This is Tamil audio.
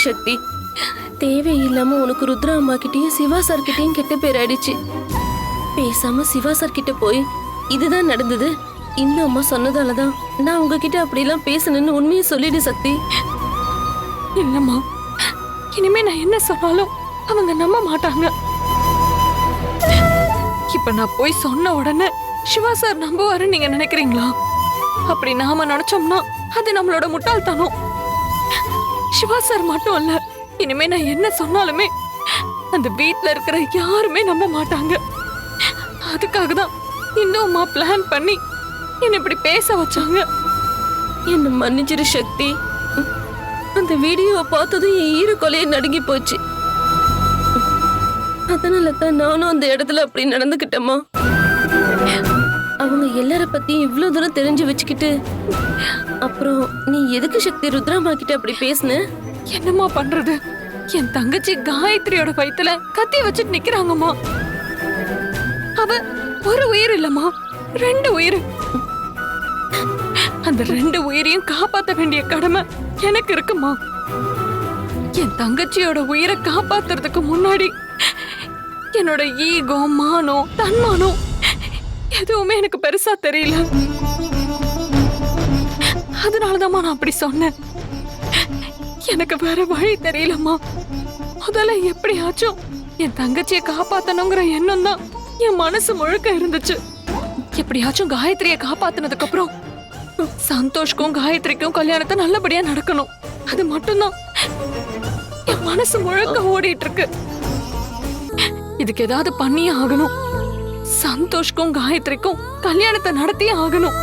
சக்தி. தேவையில்லாம உனக்கு ருத்ரா அம்மா கிட்டயும் சிவா சார் கிட்டயும் கெட்ட பேர் ஆயிடுச்சு. பேசாம சிவா சார் கிட்ட போய் இதுதான் நடந்தது, இந்த அம்மா சொன்னதாலதான் நான் உங்ககிட்ட அப்படிலாம் பேசணும்னு உண்மையை சொல்லிடு சக்தி. இல்லம்மா, இனிமே நான் என்ன சொன்னாலும் அவங்க நம்ப மாட்டாங்க. இப்ப நான் போய் சொன்ன உடனே சிவா சார் நம்புவாருன்னு நீங்க நினைக்கிறீங்களா? அப்படி நாம நினைச்சோம்னா அது நம்மளோட முட்டாள்தனம். சிவா சார் மட்டும் இல்ல, இனிமே நான் என்ன சொன்னாலுமே அந்த வீட்ல இருக்கிற யாருமே நம்ப மாட்டாங்க. அதுக்காக தான் இன்னும் பிளான் பண்ணி என்ன இப்படி பேச வச்சாங்க. என்ன மன்னிச்சிரு சக்தி. அந்த வீடியோவை பார்த்ததும் என் ஈர கொலையை நடுங்கி போச்சு. அதனால தான் நானும் அந்த இடத்துல அப்படி நடந்துக்கிட்டேம்மா. அவங்க எல்லார பத்தியும் இவ்வளவு தூரம் தெரிஞ்சு வச்சுக்கிட்டு அப்புறம் நீ எதுக்கு சக்தி ருத்ராமா கிட்ட அப்படி பேசுன? என்னம்மா பண்றது, என் தங்கச்சி காயத்ரியோட வயித்துல கத்தி வச்சுட்டு நிக்கிறாங்கம்மா. அவ ஒரு உயிர் இல்லம்மா, 2 உயிர். அந்த 2 உயிரையும் காப்பாத்த வேண்டிய கடமை எனக்கு இருக்குமா. என் தங்கச்சியோட உயிரை காப்பாத்துறதுக்கு முன்னாடி என்னோட ஈகோ, மானம், தன்மானம் எதுவுமே எனக்கு பெருசா தெரியல. அதனாலதான் நான் அப்படி சொன்னேன். எனக்கு வேற வழி தெரியலம்மா. முதல்ல எப்படியாச்சும் என் தங்கச்சியை காப்பாத்தணுங்கிற எண்ணம் தான் என் மனசு முழுக்க இருந்துச்சு. எப்படியாச்சும் காயத்ரியை காப்பாத்தினதுக்கு அப்புறம் சந்தோஷ்க்கும் காயத்ரிக்கும் கல்யாணத்தை நல்லபடியா நடக்கணும். அது மட்டும்தான் என் மனசு முழுக்க ஓடிட்டு இருக்கு. இதுக்கு ஏதாவது பண்ணியே ஆகணும். சந்தோஷ்க்கும் காயத்ரிக்கும் கல்யாணத்தை நடத்தியே ஆகணும்.